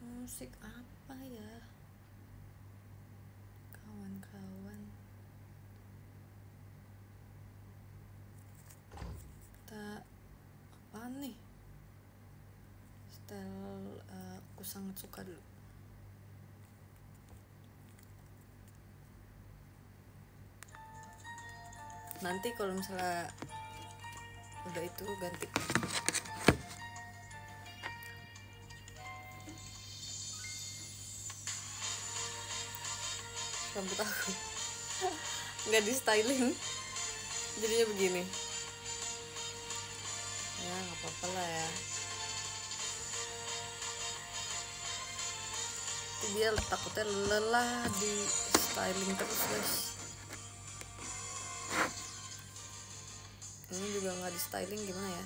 musik apa ya kawan-kawan? Kita apaan nih? Style aku sangat suka dulu. Nanti kalau misalnya udah itu ganti. Rambut aku nggak di styling, jadinya begini. Ya nggak apa-apa lah ya. Tapi dia takutnya lelah di styling terus guys. Ini juga nggak di styling, gimana ya?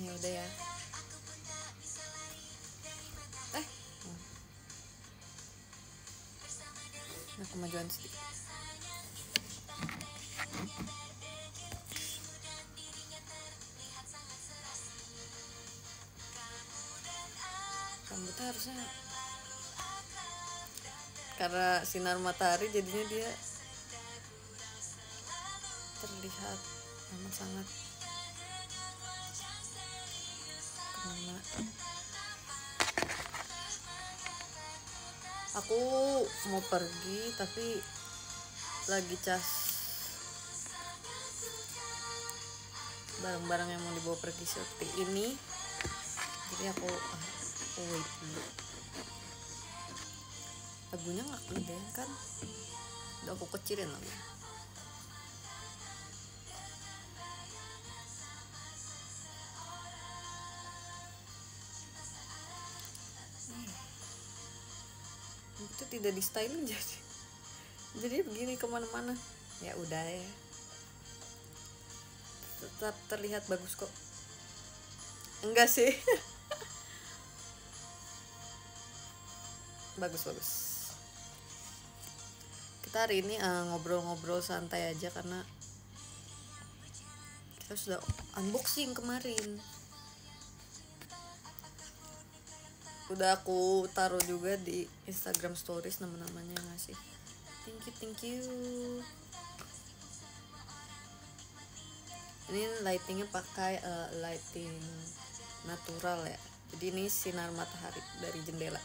Ya udah ya. Nah, kemajuan sedikit. Rambutnya harusnya karena sinar matahari jadinya dia terlihat amat sangat kemana. Aku mau pergi tapi lagi cas barang-barang yang mau dibawa pergi seperti ini, jadi aku wait dulu. Lagunya nggak kegedean kan, udah aku kecilin lagi. Itu tidak di styling jadi begini kemana-mana. Ya udah ya, tetap terlihat bagus kok. Enggak sih. bagus kita hari ini ngobrol-ngobrol santai aja karena kita sudah unboxing kemarin. Udah aku taruh juga di Instagram stories nama-namanya ngasih. Thank you. Ini lightingnya pakai lighting natural ya, jadi ini sinar matahari dari jendela.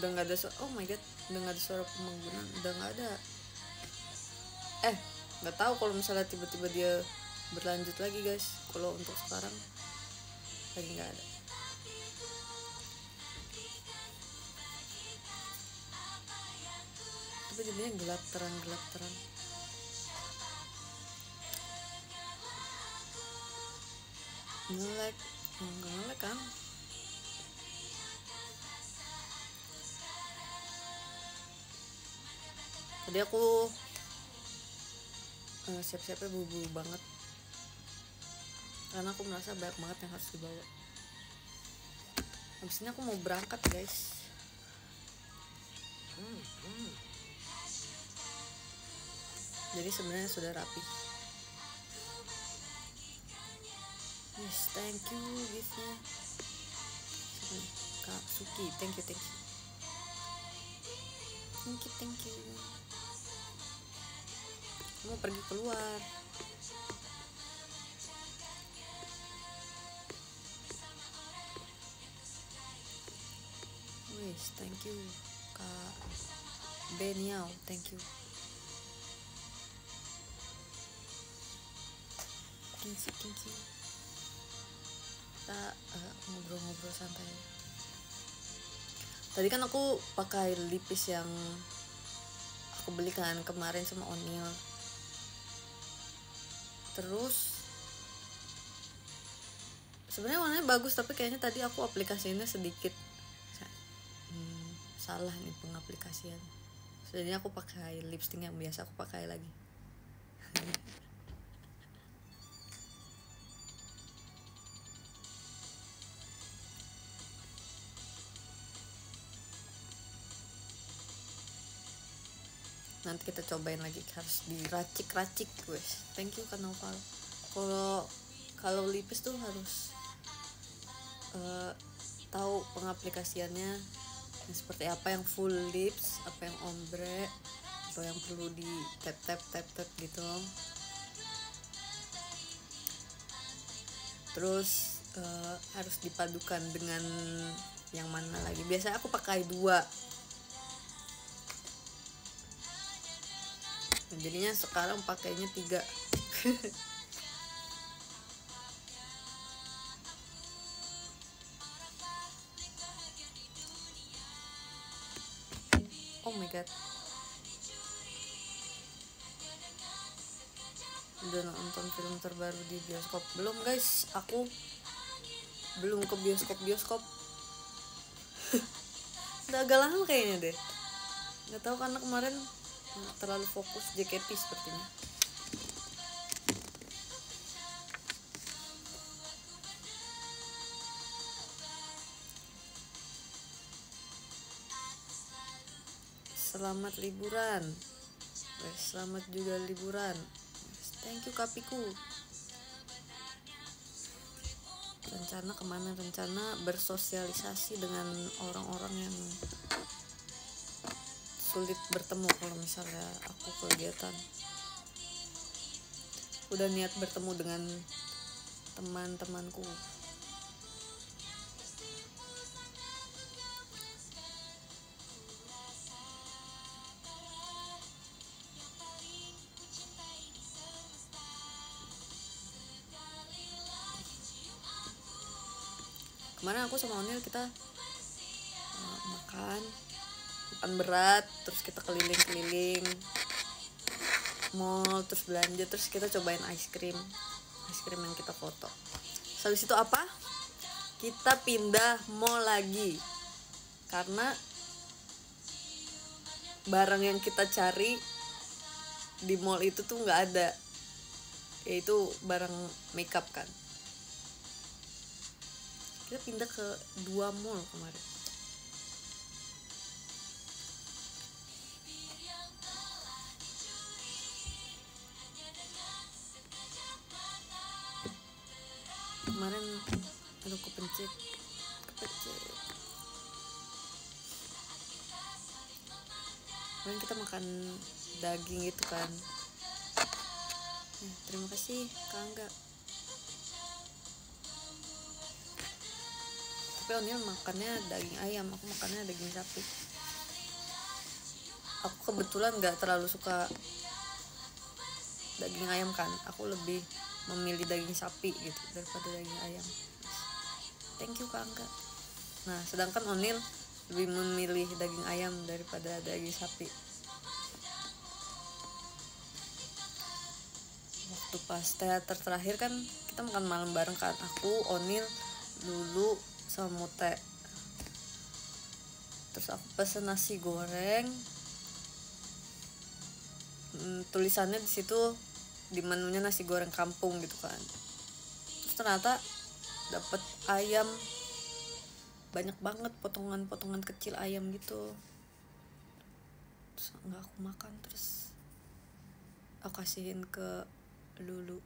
Udah nggak ada oh my god, udah nggak ada suara pemanggungan, udah nggak ada. Nggak tahu kalau misalnya tiba-tiba dia berlanjut lagi guys. Kalau untuk sekarang lagi nggak ada. Tapi jadinya gelap terang. Ngelek kan? Tadi aku siap-siapnya buru-buru banget karena aku merasa banyak banget yang harus dibawa. Habis ini aku mau berangkat guys. Jadi sebenarnya sudah rapi. Yes, thank you giftnya Kak Suki, thank you. Mau pergi keluar. Wes, thank you Kak Beniau, thank you. Thank you. Kita ngobrol-ngobrol santai. Tadi kan aku pakai lipis yang aku belikan kemarin sama O'Neil. Terus sebenarnya warnanya bagus, tapi kayaknya tadi aku aplikasinya sedikit salah nih pengaplikasian. Jadi aku pakai lipstick yang biasa aku pakai lagi. Nanti kita cobain lagi, harus diracik-racik guys. Thank you Kak Noval. Kalau lipis tuh harus tahu pengaplikasiannya yang seperti apa, yang full lips, apa yang ombre, atau yang perlu di tap gitu. Terus harus dipadukan dengan yang mana lagi. Biasanya aku pakai 2. Jadinya sekarang pakainya 3. Oh my god, udah nonton film terbaru di bioskop? Belum guys, aku belum ke bioskop. Udah agak lama kayaknya deh, nggak tahu karena kemarin terlalu fokus JKT sepertinya. Selamat liburan. Selamat juga liburan. Thank you Kapiku. Rencana kemana? Rencana bersosialisasi dengan orang-orang yang sulit bertemu. Kalau misalnya aku kegiatan, udah niat bertemu dengan teman-temanku. Kemarin aku sama Onil kita makan berat, terus kita keliling-keliling mall, terus belanja, terus kita cobain ice cream yang kita foto. Habis itu apa? Kita pindah mall lagi karena barang yang kita cari di mall itu tuh nggak ada, yaitu barang makeup kan. Kita pindah ke 2 mall kemarin. Aduh kepencet. Kemarin kita makan daging itu kan. Terima kasih Kak Angga. Tapi Onil makannya daging ayam, aku makannya daging sapi. Aku kebetulan gak terlalu suka daging ayam kan, aku lebih memilih daging sapi gitu daripada daging ayam. Thank you Kak Angga. Nah sedangkan Onil lebih memilih daging ayam daripada daging sapi. Waktu pas teater terakhir kan kita makan malam bareng kan, aku, Onil, Lulu, sama Mute. Terus aku pesen nasi goreng, tulisannya di situ di menunya nasi goreng kampung gitu kan. Terus ternyata dapet ayam banyak banget, potongan-potongan kecil ayam gitu. Terus nggak aku makan, terus aku kasihin ke Lulu.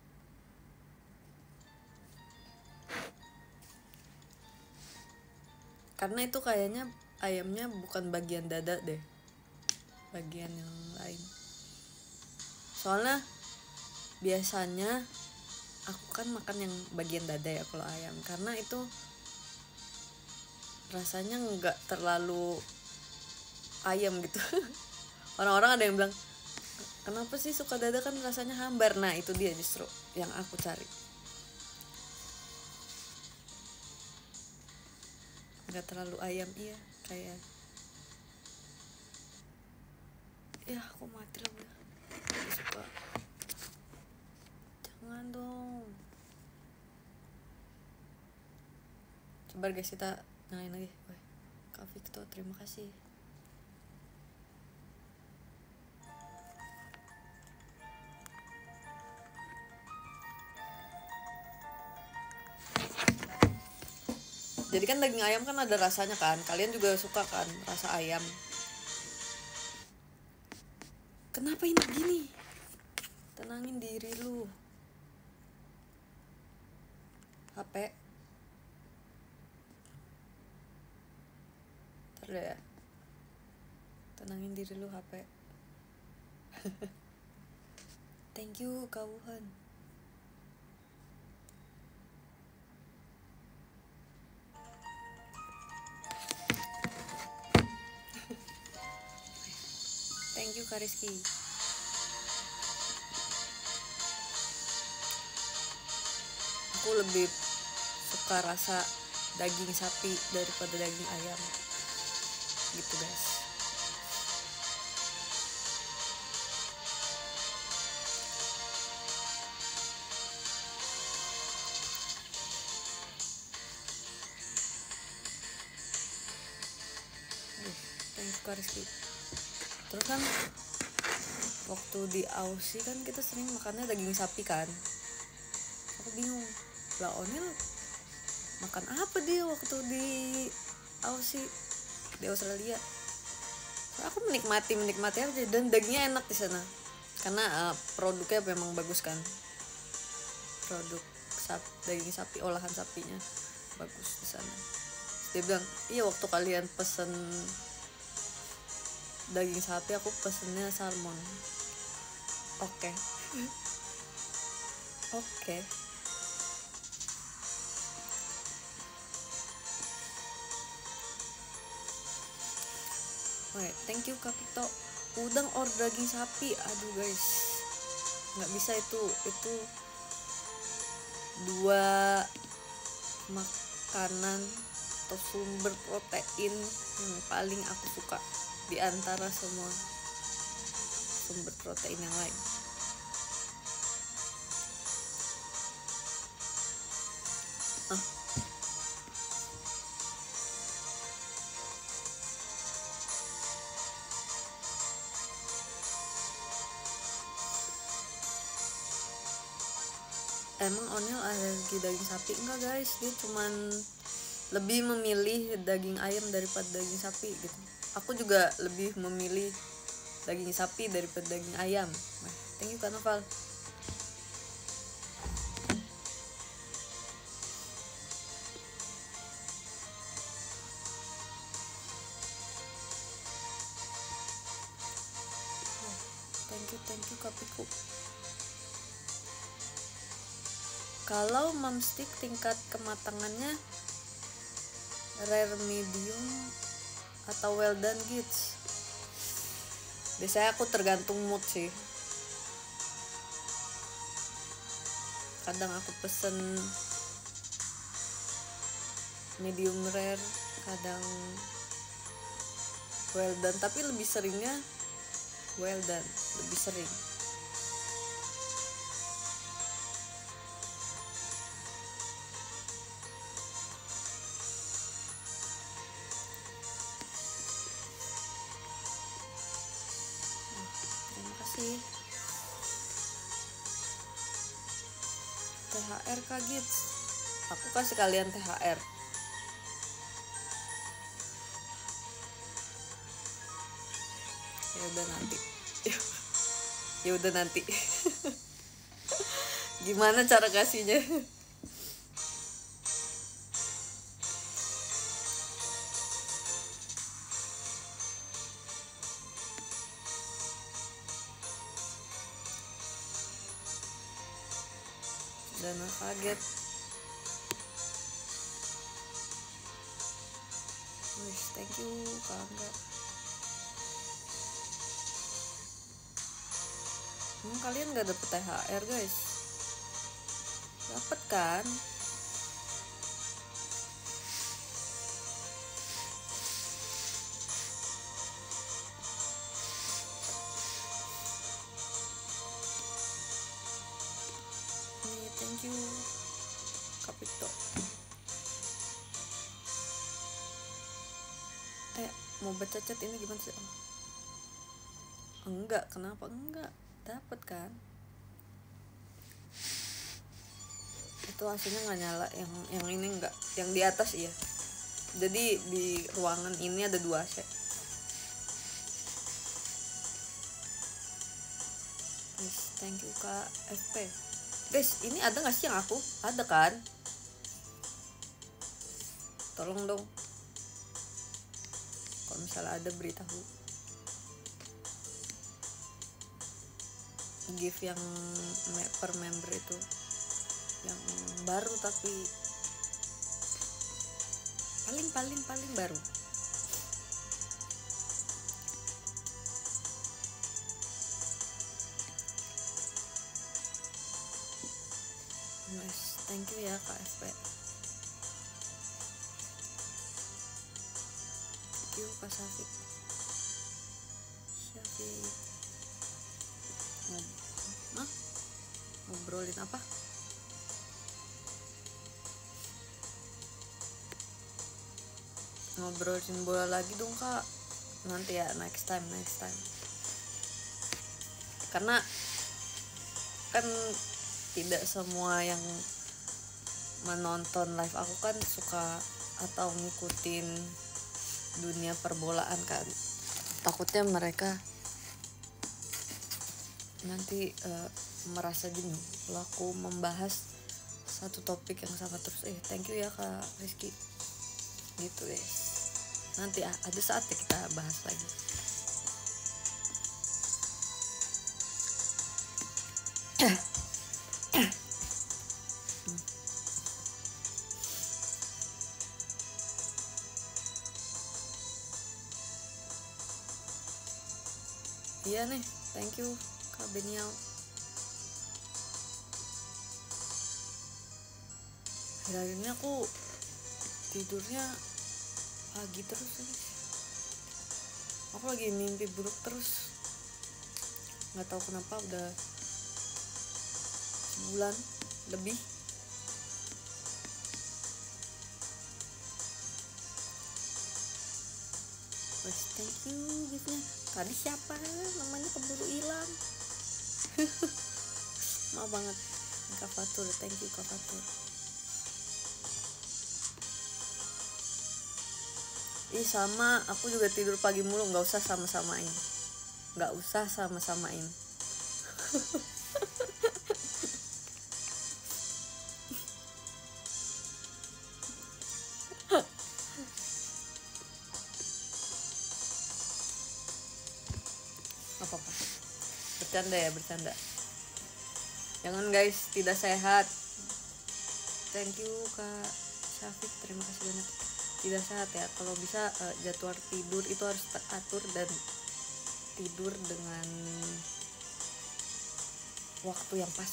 Karena itu kayaknya ayamnya bukan bagian dada deh, bagian yang lain. Soalnya biasanya aku kan makan yang bagian dada ya kalau ayam, karena itu rasanya nggak terlalu ayam gitu. Orang-orang ada yang bilang, kenapa sih suka dada, kan rasanya hambar. Nah itu dia justru yang aku cari, nggak terlalu ayam. Iya kayak ya aku mati lah udah. Gak suka, jangan dong. Coba guys kita nyalain lagi. Kak Victor terima kasih. Jadi kan daging ayam kan ada rasanya kan, kalian juga suka kan rasa ayam. Kenapa ini gini? Tenangin diri lu. HP. Ntar deh ya. Tenangin diri lu HP. Thank you Kak Wuhan. Thank you Kak Rizky. Aku lebih suka rasa daging sapi daripada daging ayam gitu guys. Thank you Kak Rizky. Terus kan waktu di Aussie kan kita sering makannya daging sapi kan. Aku bingung lah, Onil makan apa dia waktu di Aussie, di Australia. Aku menikmati aja, dan dagingnya enak di sana karena produknya memang bagus kan, produk daging sapi, olahan sapinya bagus di sana. Dia bilang iya waktu kalian pesen daging sapi aku pesennya salmon. Oke. Oke, thank you Kapito. Udang or daging sapi, aduh guys, nggak bisa itu dua makanan atau sumber protein yang paling aku suka di antara semua sumber protein yang lain. Emang Onil alergi daging sapi? Enggak guys, dia cuman lebih memilih daging ayam daripada daging sapi gitu. Aku juga lebih memilih daging sapi daripada daging ayam. Thank you Karnaval. Thank you Kapiku. Kalau mamstick tingkat kematangannya rare, medium, atau well done gitu. Biasanya aku tergantung mood sih. Kadang aku pesen medium rare, kadang well done, tapi lebih seringnya well done, lebih sering. THR kaget, aku kasih kalian THR. Ya udah nanti gimana cara kasihnya? Dana kaget. Thank you Kak Angga. Kalian gak dapet THR guys? Dapet kan? Thank you Kapito. Mau baca chat ini gimana sih? Enggak, kenapa enggak? Dapat kan? Itu hasilnya nggak nyala, yang ini enggak, yang di atas iya. Jadi di ruangan ini ada 2 AC. KFP. Guys, ini ada gak sih yang aku? Ada kan? Tolong dong, kalau misalnya ada beritahu. Gift yang per member itu yang baru, tapi paling baru. Nice, thank you ya KFP. Thank you Kak Syafiq. Ngobrolin apa? Ngobrolin bola lagi dong Kak. Nanti ya, next time. Karena kan tidak semua yang menonton live aku kan suka atau ngikutin dunia perbolaan kan. Takutnya mereka nanti merasa jenuh kalau aku membahas satu topik yang sama terus. Thank you ya Kak Rizky. Gitu guys. Nanti ada saatnya kita bahas lagi. Iya nih, thank you Kak Benial. Akhir-akhir ini aku tidurnya pagi terus nih. Aku lagi mimpi buruk terus. Nggak tahu kenapa, udah sebulan lebih. Wes, thank you giftnya. Tadi siapa namanya keburu hilang. Maaf banget Kak Fatur, thank you Kak Fatur. Sama, aku juga tidur pagi mulu. Nggak usah sama-samain. Apa-apa, bercanda. Jangan guys, tidak sehat. Thank you Kak Syafiq, terima kasih banyak. Tidak sehat ya, kalau bisa jadwal tidur itu harus teratur dan tidur dengan waktu yang pas.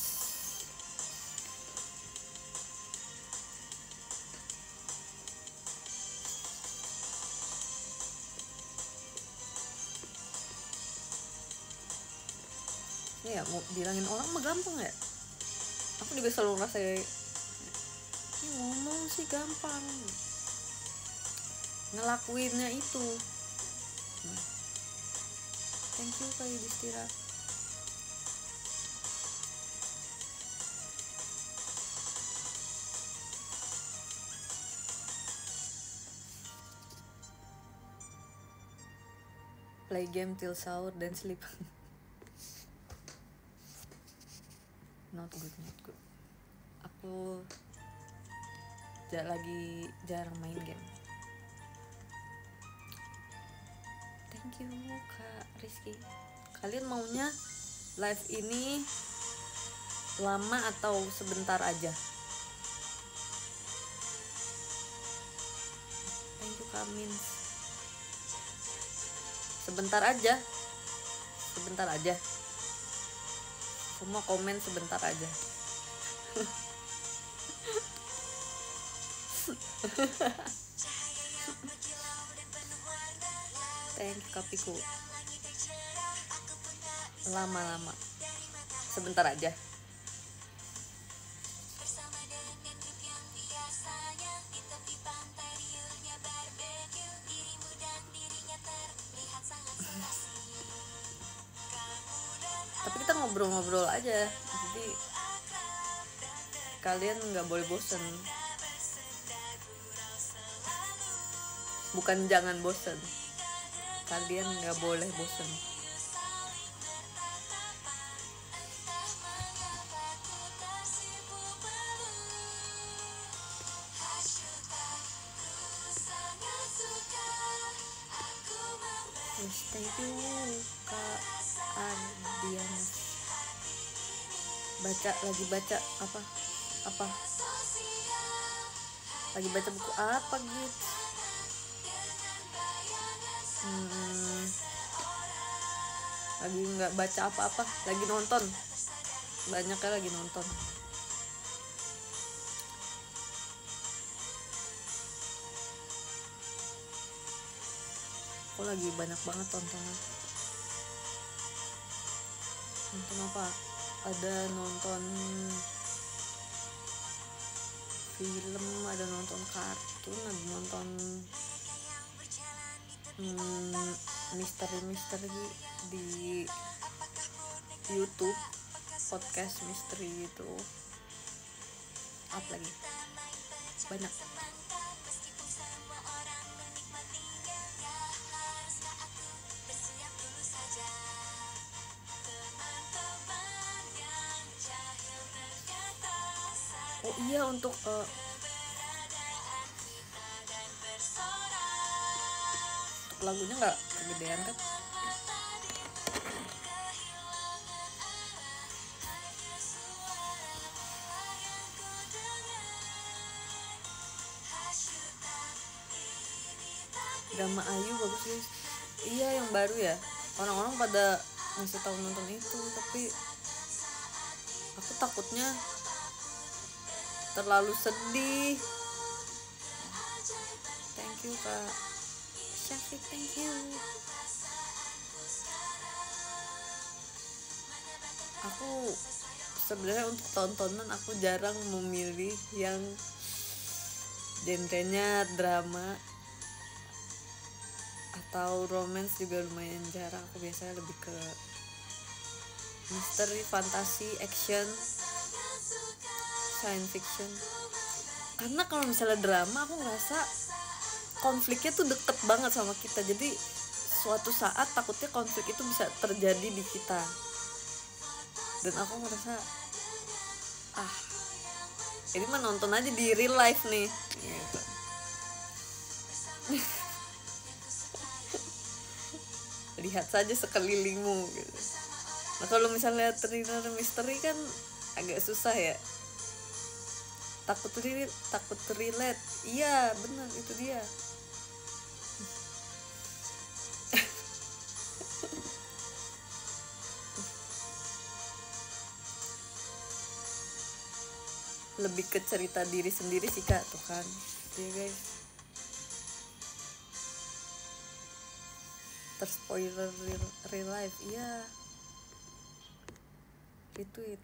Ya mau bilangin orang mah gampang ya. Aku juga selalu ngerasa ngomong sih gampang, ngelakuinnya itu. Thank you Kak Yudhistira. Play game till sahur dan sleep. Not good. Aku lagi jarang main game. Thank you Kak Rizky. Kalian maunya live ini lama atau sebentar aja? Thank you Kak Min. Sebentar aja. Semua komen sebentar aja. Thank you Kapiku. Lama-lama. Sebentar aja. Tapi kita ngobrol-ngobrol aja, jadi kalian nggak boleh bosen. Bukan jangan bosen, kalian nggak boleh bosen. thank you Kak Ardianas. Lagi baca apa lagi baca buku apa gitu. Lagi nggak baca apa-apa, lagi nonton, banyaknya lagi nonton. Aku lagi banyak banget tontonan. Nonton apa? Ada nonton film, ada nonton kartun, ada nonton misteri di YouTube, podcast misteri itu. Apa lagi? Banyak. Oh iya, untuk lagunya nggak kegedean kan? Drama Ayu bagus guys. Iya, yang baru ya. Orang-orang pada ngasih tahu nonton itu, tapi aku takutnya terlalu sedih. Thank you Kak Syafiq, thank you. Aku sebenarnya untuk tontonan aku jarang memilih yang genrenya drama atau romance, juga lumayan jarang. Aku biasanya lebih ke misteri, fantasi, action, science fiction. Karena kalau misalnya drama, aku ngerasa konfliknya tuh deket banget sama kita. Jadi suatu saat takutnya konflik itu bisa terjadi di kita. Dan aku ngerasa ini mah nonton aja di real life nih gitu. Lihat saja sekelilingmu gitu. Nah kalau misalnya thriller misteri kan agak susah ya, takut relate. Iya benar, itu dia. Lebih ke cerita diri sendiri sih Kak, tuh kan ya guys. Terspoiler real life. Iya, retweet.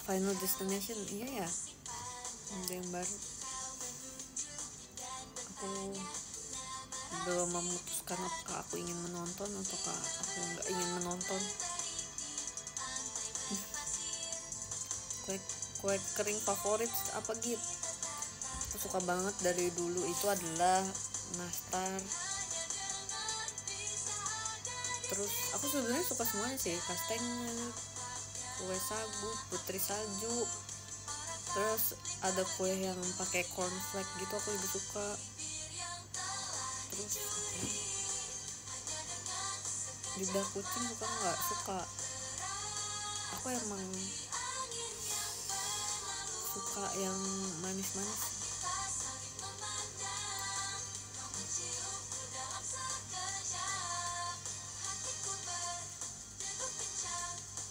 Final Destination, iya ya, ada yang baru. Aku belum memutuskan apakah aku ingin menonton ataukah aku nggak ingin menonton. Kue kering favorit apa gitu? Aku suka banget dari dulu itu adalah nastar. Terus aku sebenarnya suka semuanya sih, kastengel, kue sagu, putri salju. Terus ada kue yang pakai cornflake gitu, aku lebih suka. Terus lidah kucing bukan nggak suka. Aku emang suka yang manis-manis.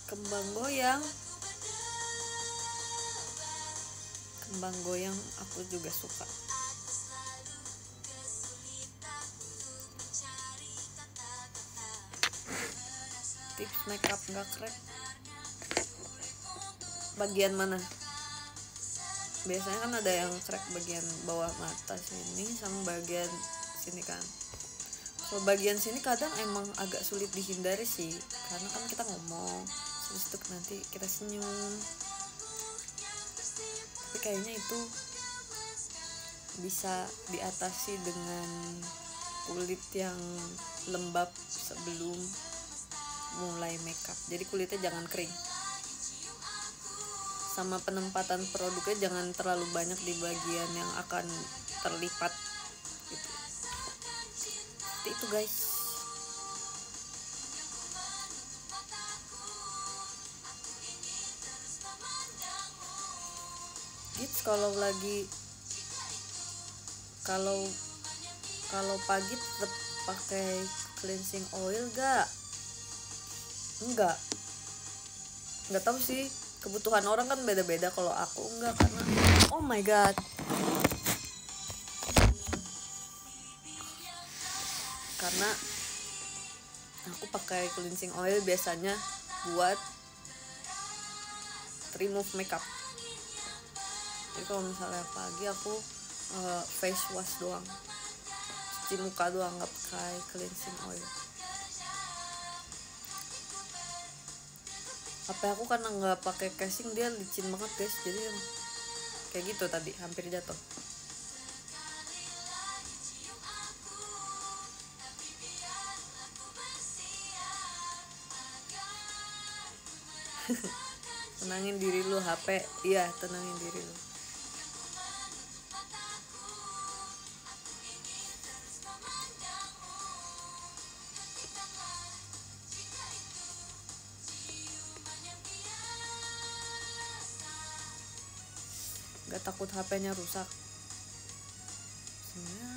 Kembang goyang aku juga suka. Tips makeup nggak crack, bagian mana? Biasanya kan ada yang crack bagian bawah mata sini sama bagian sini kan. Kalau bagian sini kadang emang agak sulit dihindari sih, karena kan kita ngomong terus itu nanti kita senyum. Tapi kayaknya itu bisa diatasi dengan kulit yang lembab sebelum mulai makeup. Jadi kulitnya jangan kering. Sama penempatan produknya jangan terlalu banyak di bagian yang akan terlipat gitu. Seperti itu guys. Gitu kalau pagi tetap pakai cleansing oil enggak tahu sih, kebutuhan orang kan beda-beda. Kalau aku enggak, karena oh my god, karena aku pakai cleansing oil biasanya buat remove makeup. Jadi kalau misalnya pagi aku face wash doang, cuci muka doang, nggak pakai cleansing oil. HP aku karena nggak pakai casing dia licin banget guys, jadi kayak gitu tadi hampir jatuh. Tenangin diri lu HP, iya tenangin diri lu. Gak takut HP-nya rusak. Sebenarnya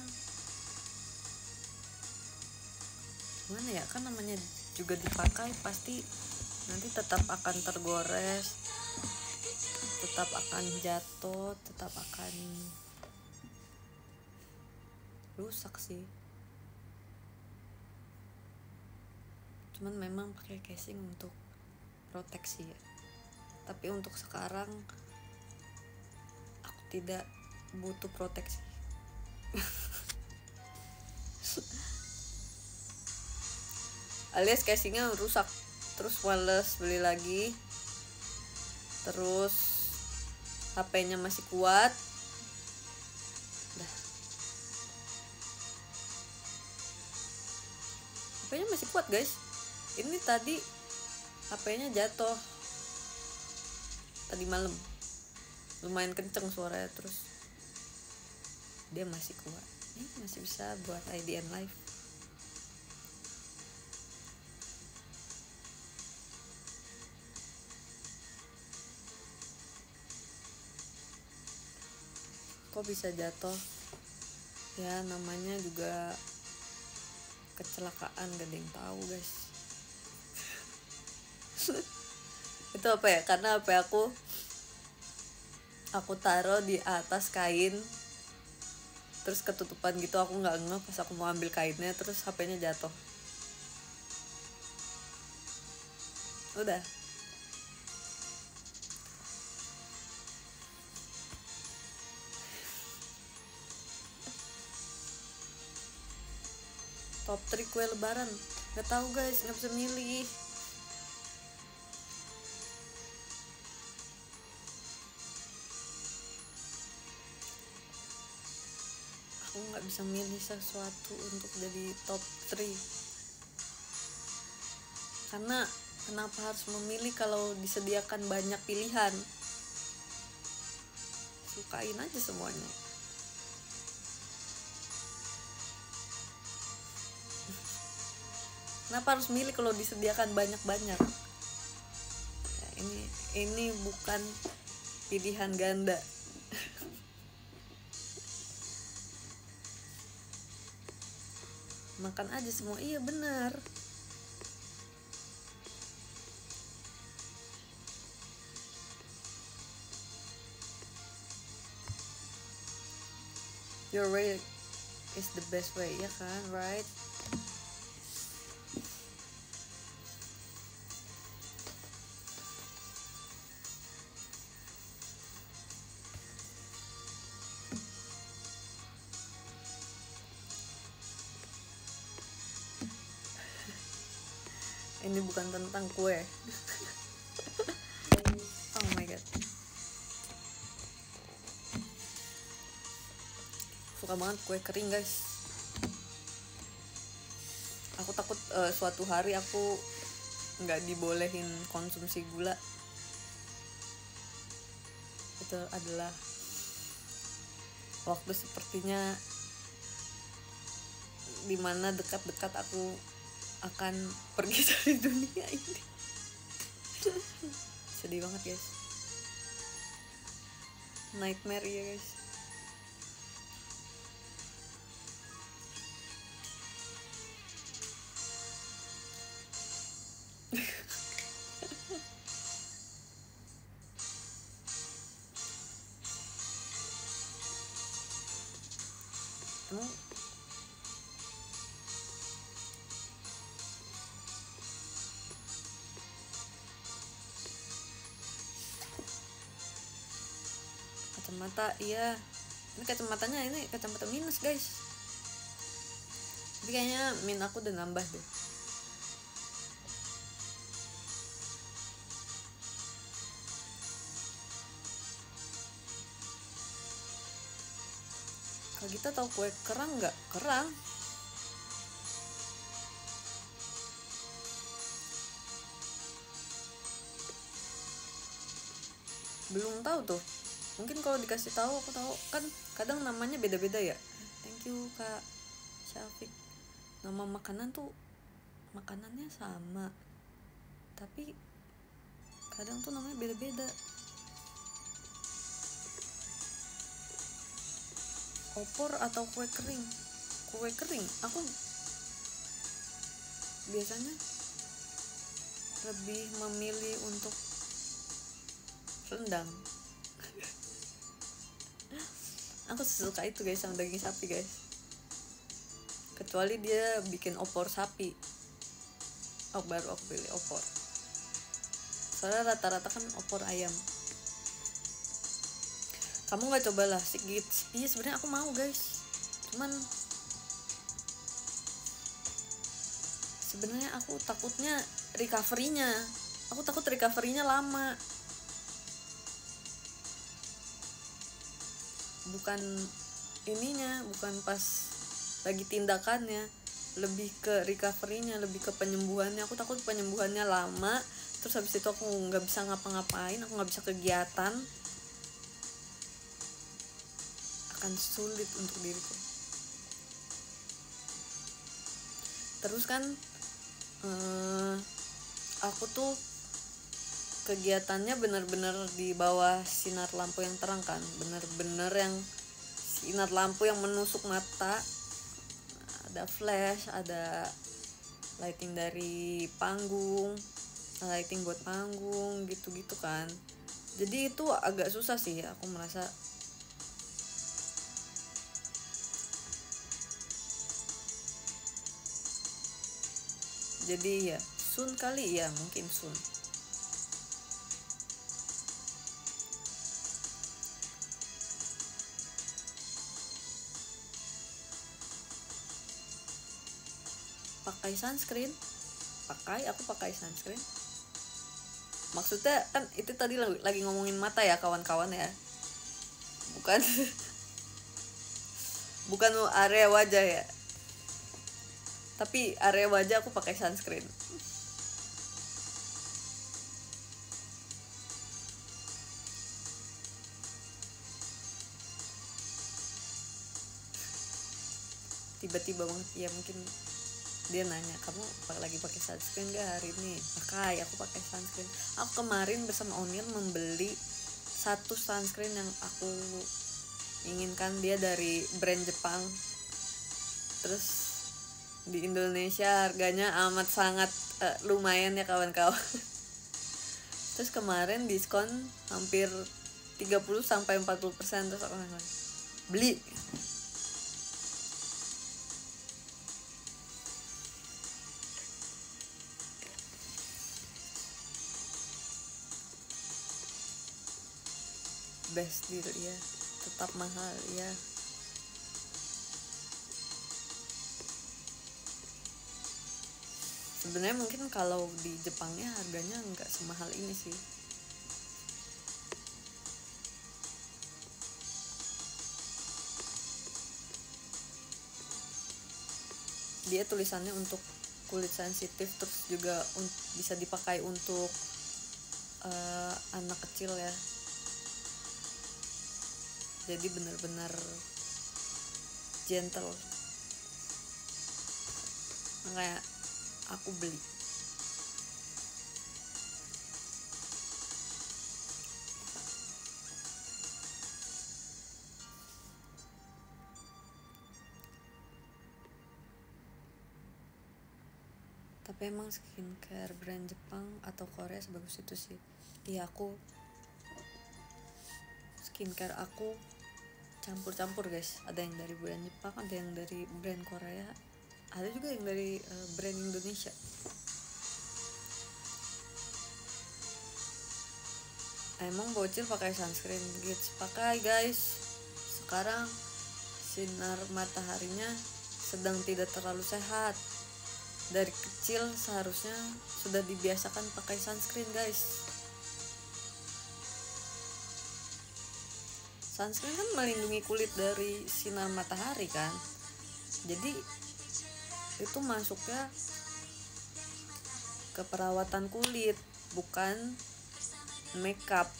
gimana ya, kan namanya juga dipakai, pasti nanti tetap akan tergores, tetap akan jatuh, tetap akan rusak sih. Cuman memang pakai casing untuk proteksi ya. Tapi untuk sekarang aku tidak butuh proteksi. Alias casingnya rusak, terus males beli lagi, terus HP-nya masih kuat, dah. HP-nya masih kuat guys. Ini tadi HP-nya jatuh tadi malam, lumayan kenceng suaranya, terus dia masih kuat. Ini masih bisa buat IDN live. Kok bisa jatuh? Ya namanya juga kecelakaan, gak ada yang tahu guys. Itu apa ya, karena HP aku taruh di atas kain, terus ketutupan gitu, aku nggak ngeh pas aku mau ambil kainnya, terus HP-nya jatuh. Udah. Top 3 kue lebaran, nggak tahu guys, nggak bisa milih. Aku nggak bisa milih sesuatu untuk jadi top 3. Karena kenapa harus memilih kalau disediakan banyak pilihan? Sukain aja semuanya. Kenapa harus milih kalau disediakan banyak-banyak? Ya, ini bukan pilihan ganda. Makan aja semua, iya benar. Your way is the best way, ya kan, right? Ini bukan tentang kue. Oh my god. suka banget kue kering guys. Aku takut suatu hari aku nggak dibolehin konsumsi gula. Itu adalah waktu sepertinya dimana dekat-dekat aku akan pergi dari dunia ini. Sedih banget guys, nightmare ya guys. Emang kacamata, iya ini kacamatanya, ini kacamata minus guys, tapi kayaknya min aku udah nambah deh. Kak Gita tahu kue kerang nggak? Kerang belum tahu tuh, mungkin kalau dikasih tahu aku tahu. Kan kadang namanya beda-beda ya. Thank you Kak Syafiq. Nama makanan tuh makanannya sama, tapi kadang tuh namanya beda-beda. Opor atau kue kering? Kue kering aku biasanya lebih memilih untuk rendang. Aku suka itu guys sama daging sapi guys, kecuali dia bikin opor sapi. Oh, baru aku pilih opor, soalnya rata-rata kan opor ayam. Kamu nggak cobalah Sigit? Iya sebenarnya aku mau guys, cuman sebenarnya aku takutnya recovery-nya, aku takut recovery-nya lama. Bukan ininya, bukan pas lagi tindakannya, lebih ke recovery-nya, lebih ke penyembuhannya. Aku takut penyembuhannya lama, terus habis itu aku nggak bisa ngapa-ngapain, aku nggak bisa kegiatan, akan sulit untuk diriku. Terus kan aku tuh kegiatannya bener-bener di bawah sinar lampu yang terang kan, bener-bener yang sinar lampu yang menusuk mata, ada flash, ada lighting dari panggung, lighting buat panggung gitu-gitu kan. Jadi itu agak susah sih, aku merasa. Jadi ya soon kali ya, mungkin soon. Pakai sunscreen, aku pakai sunscreen. Maksudnya kan itu tadi lagi ngomongin mata ya kawan-kawan ya, bukan bukan area wajah ya, tapi area wajah aku pakai sunscreen. Tiba-tiba banget ya, mungkin dia nanya, kamu lagi pakai sunscreen gak hari ini? Pakai, aku pakai sunscreen. Aku kemarin bersama Onil membeli satu sunscreen yang aku inginkan, dia dari brand Jepang. Terus di Indonesia harganya amat sangat lumayan ya kawan-kawan. Terus kemarin diskon hampir 30-40%, terus aku beli. Best deal ya, tetap mahal ya. Sebenarnya mungkin kalau di Jepangnya harganya nggak semahal ini sih. dia tulisannya untuk kulit sensitif, terus juga bisa dipakai untuk anak kecil ya. Jadi benar-benar gentle, makanya aku beli. Tapi emang skincare brand Jepang atau Korea sebagus itu sih. Iya, aku skincare aku campur-campur guys. Ada yang dari brand Jepang, ada yang dari brand Korea, ada juga yang dari brand Indonesia. Emang bocil pakai sunscreen gitu? Pakai guys. Sekarang sinar mataharinya sedang tidak terlalu sehat. Dari kecil seharusnya sudah dibiasakan pakai sunscreen guys. Sunscreen kan melindungi kulit dari sinar matahari kan. Jadi itu masuknya ke perawatan kulit, bukan makeup.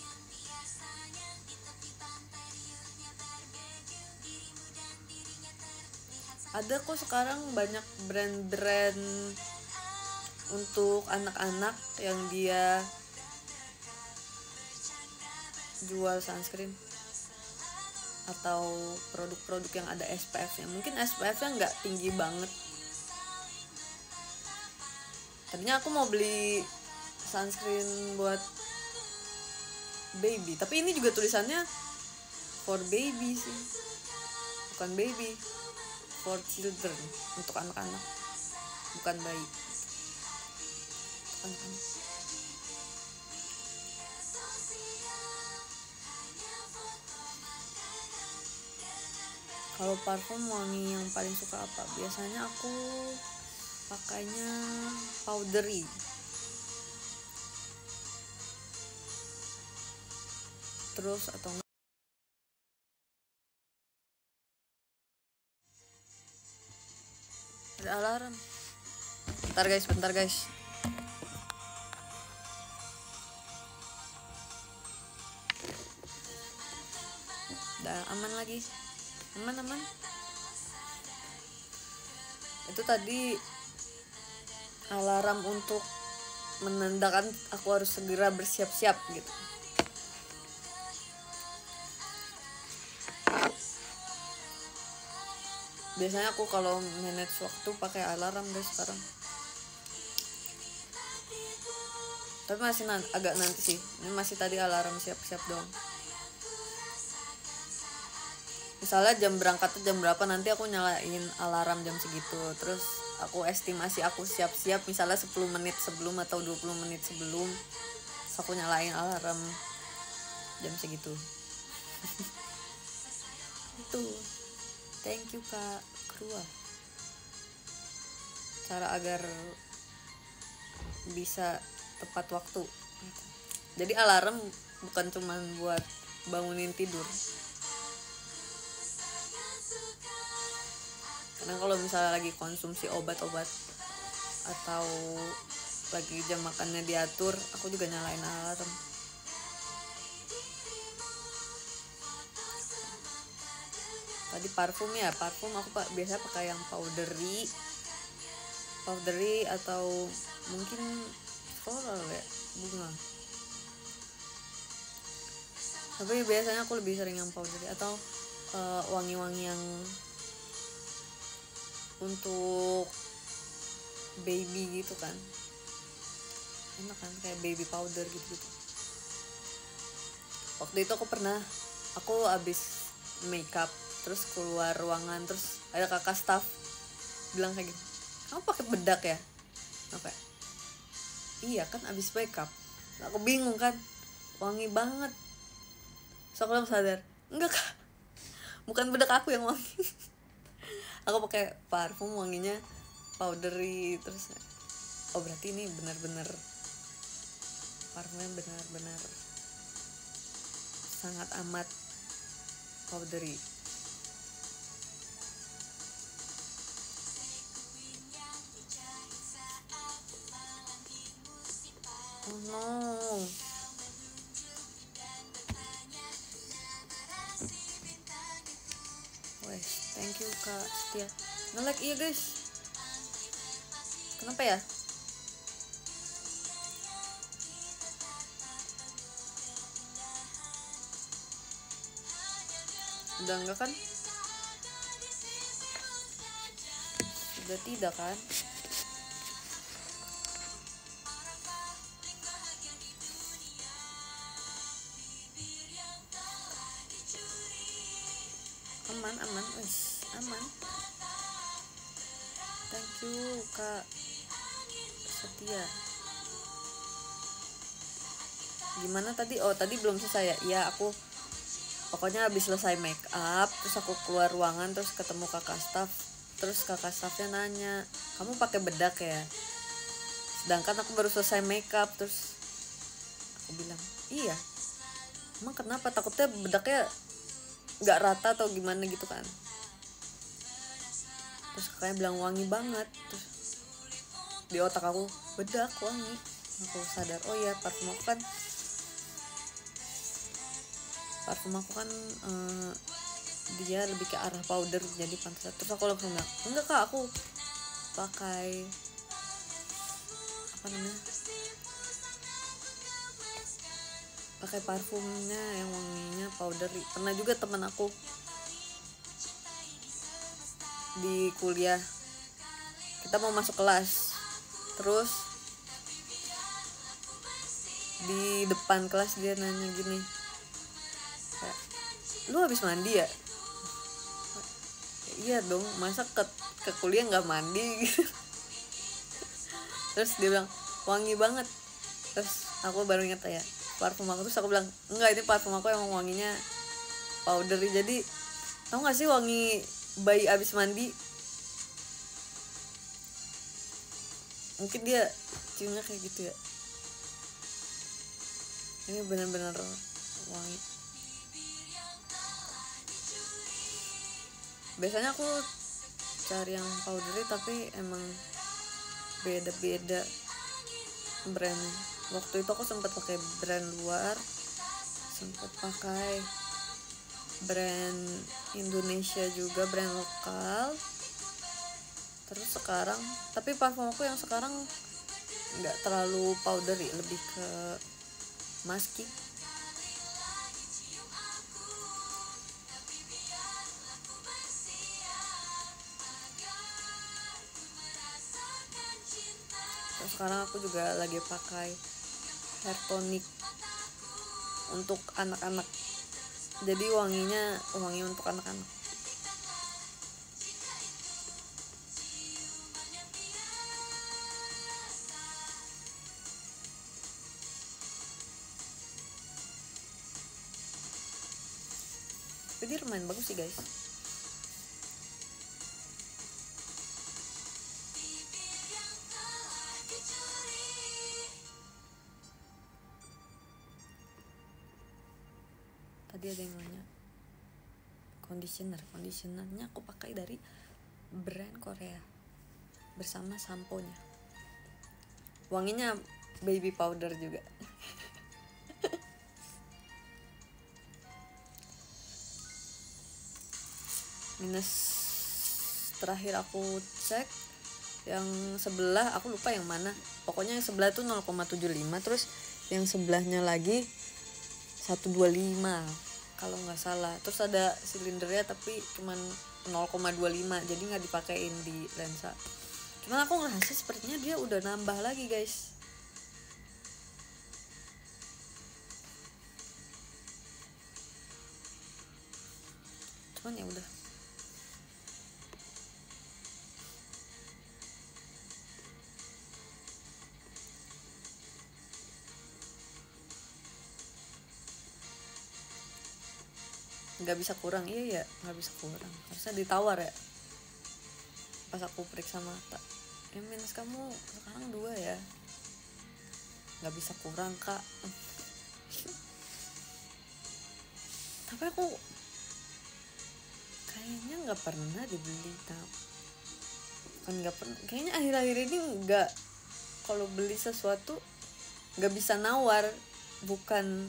Ada kok sekarang banyak brand-brand untuk anak-anak yang dia jual sunscreen atau produk-produk yang ada SPF-nya. Mungkin SPF-nya nggak tinggi banget. Tadinya aku mau beli sunscreen buat baby, tapi ini juga tulisannya for baby sih, bukan baby, for children, untuk anak-anak, bukan bayi, anak-anak. Kalau parfum wangi yang paling suka apa? Biasanya aku pakainya powdery. Terus atau enggak, ada alarm. Bentar guys. Udah aman lagi. Aman. Itu tadi alarm untuk menandakan aku harus segera bersiap-siap gitu. Biasanya aku kalau manage waktu pakai alarm guys sekarang. Tapi masih agak nanti sih. Ini masih tadi alarm siap-siap dong. Misalnya jam berangkatnya jam berapa, nanti aku nyalain alarm jam segitu. Terus aku estimasi aku siap-siap misalnya 10 menit sebelum atau 20 menit sebelum. Terus aku nyalain alarm jam segitu. Itu. Thank you Kak Krua. Cara agar bisa tepat waktu. Jadi alarm bukan cuma buat bangunin tidur. Karena kalau misalnya lagi konsumsi obat-obat atau lagi jam makannya diatur, aku juga nyalain alarm. Tadi parfum aku biasa pakai yang powdery atau mungkin floral ya, bunga. Tapi biasanya aku lebih sering yang powdery atau wangi-wangi yang untuk baby gitu kan, enak kan, kayak baby powder gitu. Waktu itu aku abis makeup terus keluar ruangan, terus ada kakak staff bilang kayak gitu, kamu pakai bedak ya? Oke, iya kan abis makeup. Aku bingung kan, wangi banget. So aku langsung sadar, enggak kak, bukan bedak aku yang wangi. Aku pakai parfum wanginya powdery. Terus oh berarti ini benar-benar parfumnya benar-benar sangat amat powdery. Oh no. Wes, thank you Kak Setia. Nge-like iya guys. Kenapa ya? Udah enggak kan? Sudah tidak kan? Aman, wes, aman. Thank you Kak Setia. Gimana tadi? Oh tadi belum selesai ya? Iya aku pokoknya habis selesai make up terus aku keluar ruangan terus ketemu kakak staff, terus kakak staffnya nanya kamu pakai bedak ya, sedangkan aku baru selesai make up. Terus aku bilang iya, emang kenapa, takutnya bedaknya nggak rata atau gimana gitu kan. Terus kakaknya bilang wangi banget. Terus di otak aku bedak wangi, aku sadar oh iya parfum aku kan dia lebih ke arah powder jadi pantas. Terus aku langsung bilang enggak kak, aku pakai apa namanya, pakai parfumnya yang wanginya powder. Pernah juga teman aku di kuliah, kita mau masuk kelas, terus di depan kelas dia nanya gini, lu habis mandi ya? Iya dong, masa ke kuliah nggak mandi gitu. Terus dia bilang wangi banget. Terus aku baru ingat ya parfum aku. Terus aku bilang enggak, ini parfum aku yang wanginya powder. Jadi tau nggak sih wangi bayi abis mandi? Mungkin dia ciumnya kayak gitu ya. Ini benar-benar wangi. Biasanya aku cari yang powdery tapi emang beda-beda brand. Waktu itu aku sempat pakai brand luar, sempat pakai brand Indonesia juga, brand lokal. Terus sekarang, tapi parfum aku yang sekarang nggak terlalu powdery, lebih ke musky. Terus sekarang aku juga lagi pakai hair tonic untuk anak-anak, jadi wanginya wangi untuk anak-anak. Tapi dia lumayan bagus sih guys. Tadi ada yang nanya conditionernya aku pakai dari brand Korea bersama sampo-nya. Wanginya baby powder juga. Minus terakhir aku cek yang sebelah, aku lupa yang mana, pokoknya yang sebelah tuh 0,75, terus yang sebelahnya lagi 125 kalau nggak salah. Terus ada silindernya tapi cuman 0,25, jadi nggak dipakein di lensa. Cuman aku ngerasa sepertinya dia udah nambah lagi guys. Cuman ya udah. Nggak bisa kurang, iya ya, nggak bisa kurang, harusnya ditawar ya. Pas aku periksa mata, minus kamu sekarang 2 ya, nggak bisa kurang kak. Tapi aku kayaknya nggak pernah dibeli, kan nggak pernah kayaknya, akhir-akhir ini nggak, kalau beli sesuatu nggak bisa nawar, bukan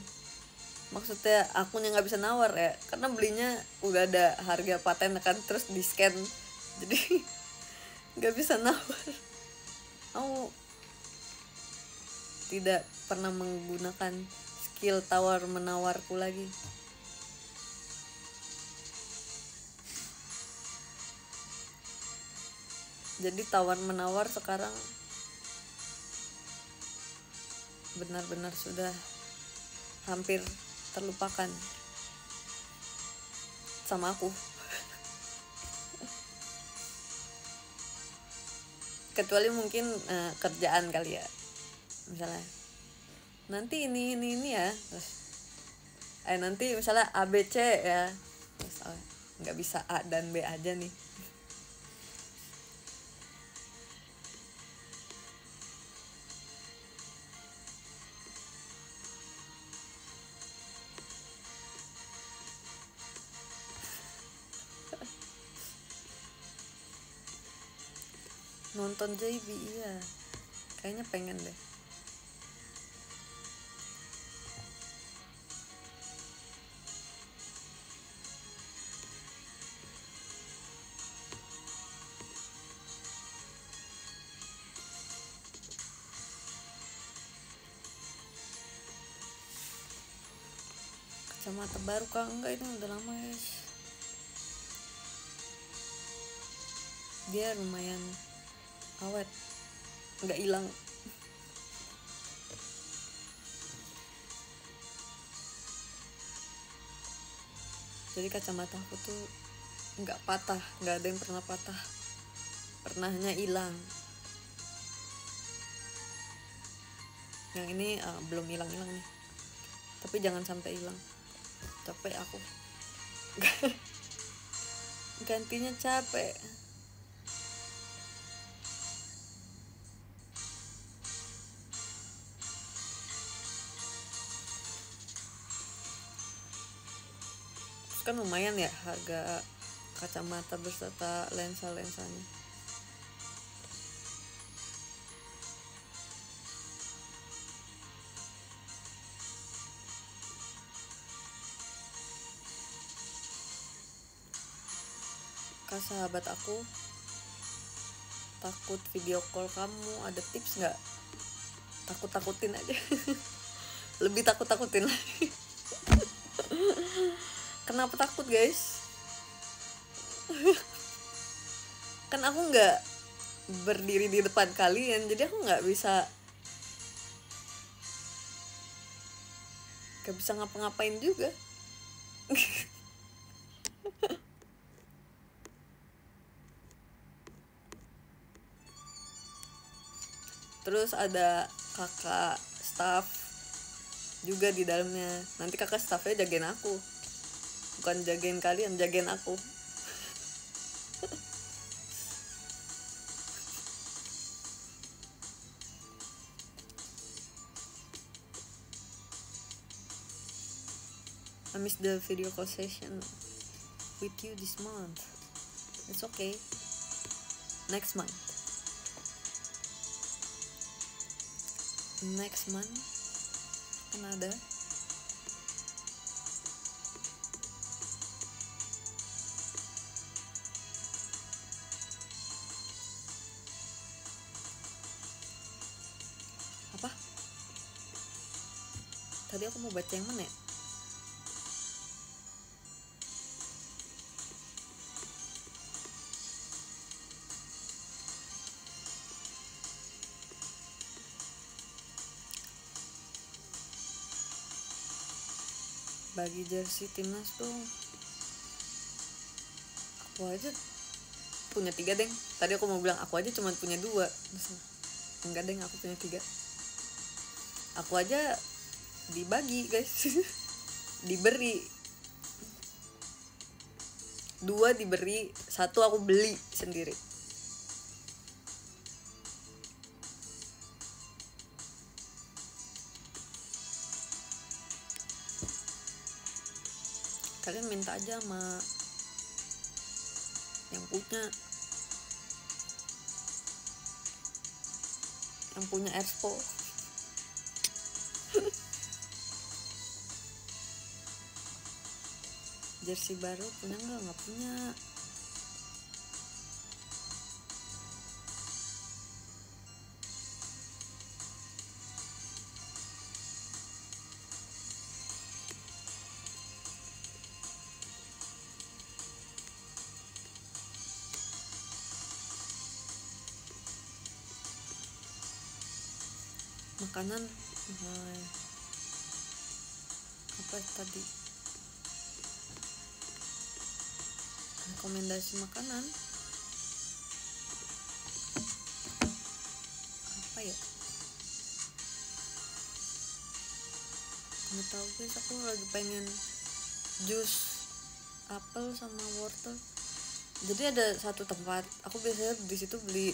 maksudnya akunya nggak bisa nawar ya, karena belinya udah ada harga paten kan, terus di scan, jadi nggak bisa nawar. Aku tidak pernah menggunakan skill tawar menawarku lagi. Jadi tawar menawar sekarang benar-benar sudah hampir terlupakan sama aku. Kecuali mungkin kerjaan kali ya, misalnya nanti ini ya, terus nanti misalnya ABC ya, terus nggak bisa A dan B aja nih. Nonton JB, iya kayaknya pengen deh. Kacamata baru kah? Enggak, itu udah lama guys. Dia lumayan awet, nggak hilang. Jadi kacamata aku tuh nggak patah, nggak ada yang pernah patah, pernahnya hilang. Yang ini belum hilang nih, tapi jangan sampai hilang. Capek aku. Gantinya capek. Terus kan lumayan ya harga kacamata beserta lensa-lensanya. Kak sahabat aku, takut video call kamu, ada tips nggak? Takut-takutin aja. Lebih takut-takutin lagi. Kenapa takut guys? Kan aku nggak berdiri di depan kalian, jadi aku nggak bisa ngapa-ngapain juga. Terus ada kakak staff juga di dalamnya. Nanti kakak staffnya jagain aku, bukan jagain kalian, jagain aku. I miss the video call session with you this month. It's okay. Next month kan ada. Apa? Tadi aku mau baca yang mana ya? Bagi jersey timnas tuh aku aja punya 3 deng. Tadi aku mau bilang aku aja cuma punya 2. Enggak deng, aku punya 3. Aku aja dibagi guys. Diberi 2, diberi 1 aku beli sendiri. Kalian minta aja sama yang punya Expo. Jersey baru punya nggak punya. Makanan apa tadi, rekomendasi makanan apa ya, nggak tahu guys. Aku lagi pengen jus apel sama wortel. Jadi ada satu tempat aku biasanya di situ beli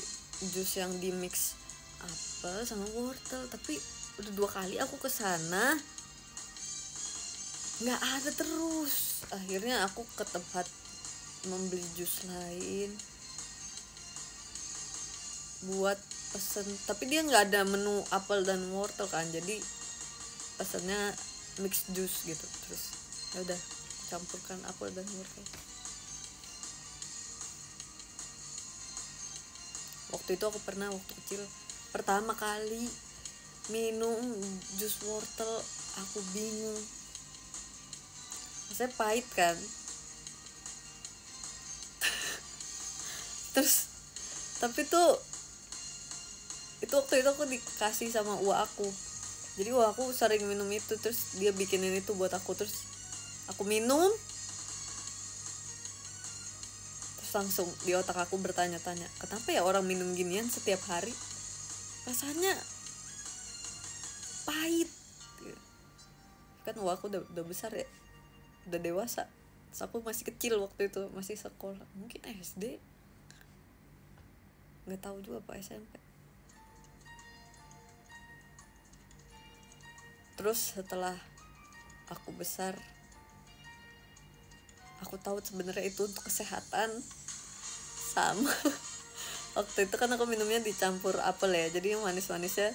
jus yang di mix apel sama wortel, tapi udah 2 kali aku kesana nggak ada terus. Akhirnya aku ke tempat membeli jus lain buat pesen, tapi dia nggak ada menu apel dan wortel kan, jadi pesennya mix jus gitu. Terus ya udah campurkan apel dan wortel. Waktu itu aku pernah waktu kecil pertama kali minum jus wortel, aku bingung, rasanya pahit kan. Terus tapi tuh itu waktu itu aku dikasih sama uak aku, jadi uak aku sering minum itu, terus dia bikinin itu buat aku, terus aku minum. Terus langsung di otak aku bertanya-tanya, kenapa ya orang minum ginian setiap hari rasanya pahit. Kan uak aku udah besar ya, udah dewasa. Terus aku masih kecil waktu itu, masih sekolah, mungkin SD, nggak tahu juga apa SMP. Terus setelah aku besar, aku tahu sebenarnya itu untuk kesehatan. Sama waktu itu kan aku minumnya dicampur apel ya, jadi yang manis-manisnya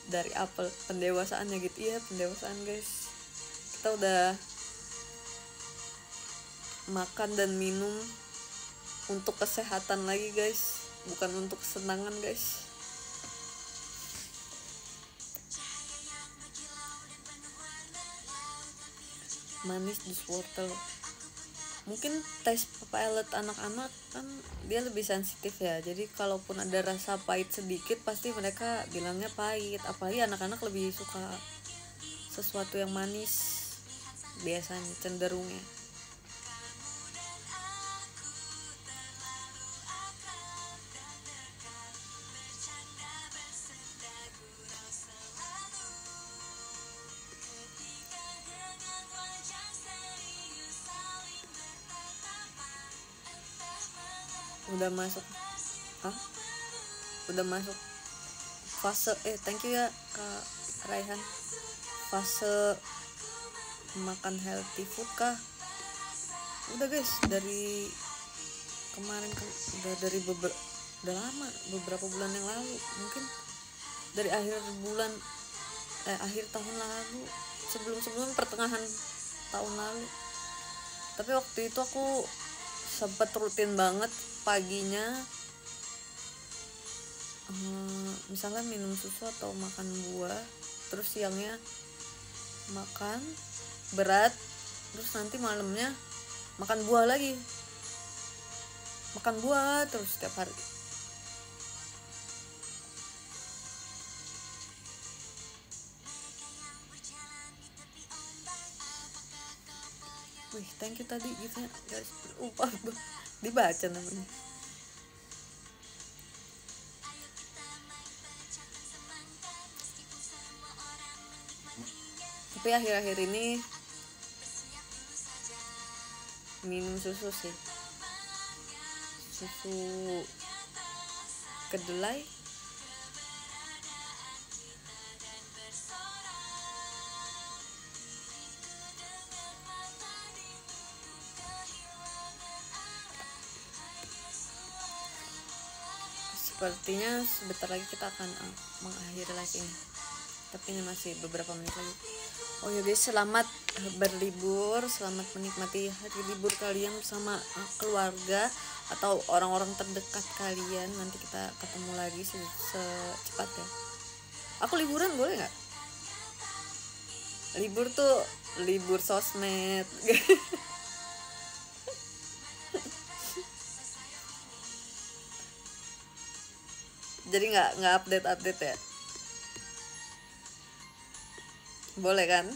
dari apel. Pendewasaannya gitu, iya pendewasaan guys. Kita udah makan dan minum untuk kesehatan lagi guys, bukan untuk kesenangan guys. Manis jus wortel. Mungkin tes palate anak-anak kan dia lebih sensitif ya, jadi kalaupun ada rasa pahit sedikit pasti mereka bilangnya pahit. Apalagi anak-anak lebih suka sesuatu yang manis biasanya, cenderungnya. Udah masuk udah masuk fase thank you ya Kak Raihan, fase makan healthy food kah? Udah guys, dari kemarin udah dari udah lama, beberapa bulan yang lalu, mungkin dari akhir tahun lalu, sebelum pertengahan tahun lalu. Tapi waktu itu aku sempet rutin banget paginya, misalnya minum susu atau makan buah, terus siangnya makan berat, terus nanti malamnya makan buah lagi, makan buah terus setiap hari. Wih, thank you tadi gitu guys, lupa dibaca namanya. Tapi akhir-akhir ini minum susu sih, susu kedelai. Sepertinya sebentar lagi kita akan mengakhiri live ini. tapi ini masih beberapa menit lagi. Oh ya guys, selamat berlibur, selamat menikmati hari libur kalian bersama keluarga atau orang-orang terdekat kalian. Nanti kita ketemu lagi secepatnya. Aku liburan boleh nggak? Libur tuh libur sosmed. Jadi nggak update ya? Boleh kan?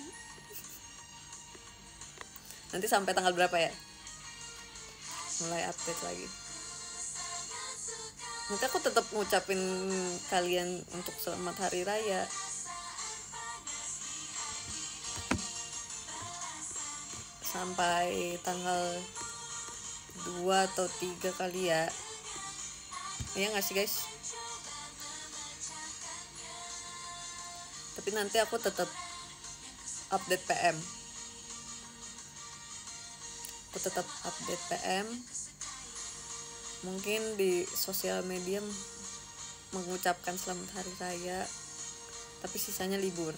Nanti sampai tanggal berapa ya? Mulai update lagi. Nanti aku tetap ngucapin kalian untuk selamat hari raya. Sampai tanggal 2 atau 3 kali ya. Iya gak sih guys? Tapi nanti aku tetap update PM. Aku tetap update PM. Mungkin di sosial media mengucapkan selamat hari raya, tapi sisanya libur.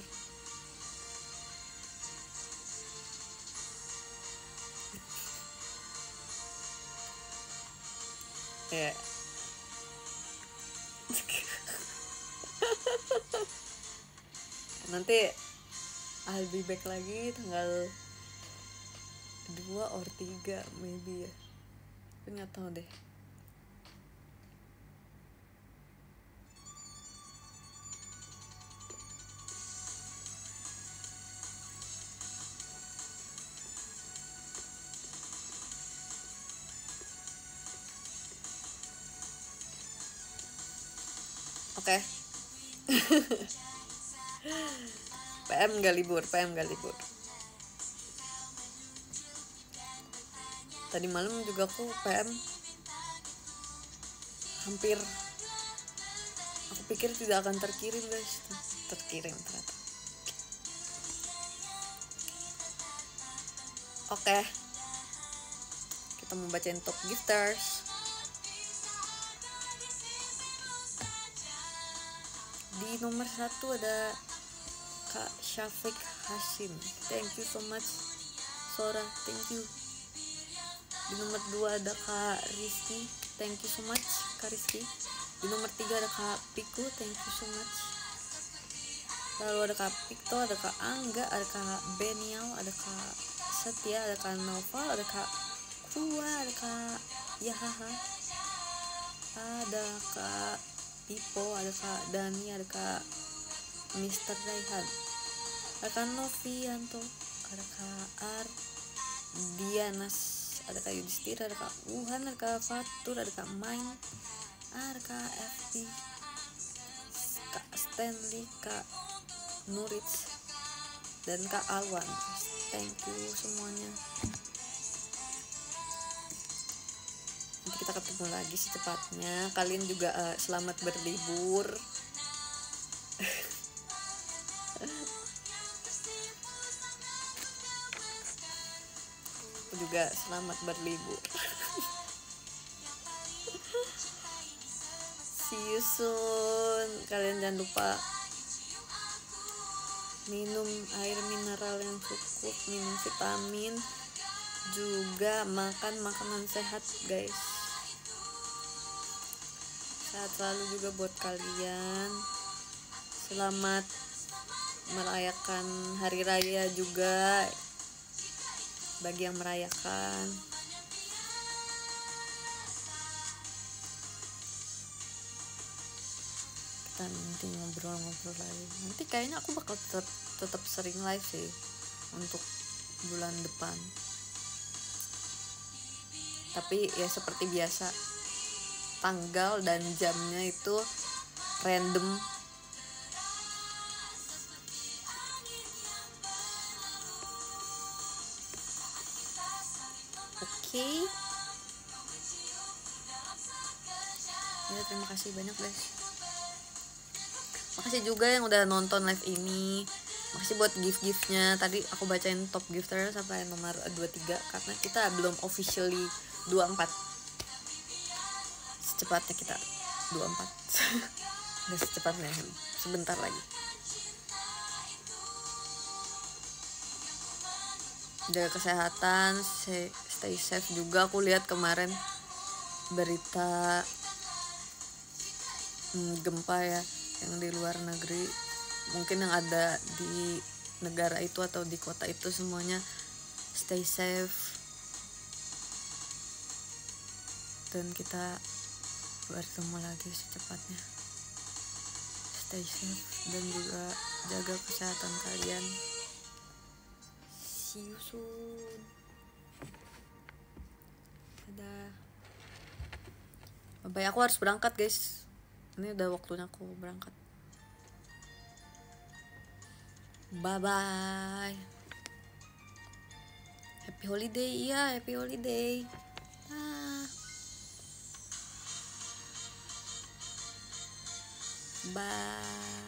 Ya. Nanti I'll be back lagi tanggal 2 or 3 maybe ya. Tapi nggak tahu deh. Oke. PM nggak libur. Tadi malam juga aku PM hampir, aku pikir tidak akan terkirim guys, terkirim ternyata. Oke, kita mau bacain top gifters. Di nomor 1 ada Kak Syafiq Hashim, thank you so much Sora, thank you. Di nomor 2 ada Kak Rizky, thank you so much Kak Rizky. Di nomor 3 ada Kak Piku, thank you so much. Lalu ada Kak Pikto, ada Kak Angga, ada Kak Benial, ada Kak Setia, ada Kak Noval, ada Kak Kua, ada Kak Yahaha, ada Kak Pipo, ada Kak Dani, ada Kak Mr. Raihan, ada Kak Novianto, ada Kak Ar Dianas, ada Kak Yudhistira, ada Kak Wuhan, ada Kak Fatur, ada Kak Main, ada Kak FP, Kak Stanley, Kak Nurits, dan Kak Alwan. Thank you semuanya. Nanti kita ketemu lagi secepatnya. Kalian juga selamat berlibur. Aku juga selamat berlibur. See you soon. Kalian jangan lupa minum air mineral yang cukup, minum vitamin, juga makan makanan sehat guys. Sehat selalu juga buat kalian. Selamat merayakan hari raya juga bagi yang merayakan. Kita nanti ngobrol-ngobrol lagi. Nanti kayaknya aku bakal tetap sering live sih untuk bulan depan. Tapi ya seperti biasa, tanggal dan jamnya itu random. Oke. Ya, terima kasih banyak guys. Makasih juga yang udah nonton live ini. Makasih buat gift-giftnya. Tadi aku bacain top gifter sampai nomor 23 karena kita belum officially 24. Secepatnya kita 24. Udah secepatnya, sebentar lagi. jaga kesehatan, stay safe juga. Aku lihat kemarin berita gempa ya yang di luar negeri, mungkin yang ada di negara itu atau di kota itu, semuanya stay safe dan kita bertemu lagi secepatnya. Stay safe dan juga jaga kesehatan kalian. See you soon. Dadah. Bye, aku harus berangkat guys. Ini udah waktunya aku berangkat. Bye bye. Happy holiday, iya happy holiday. Bye.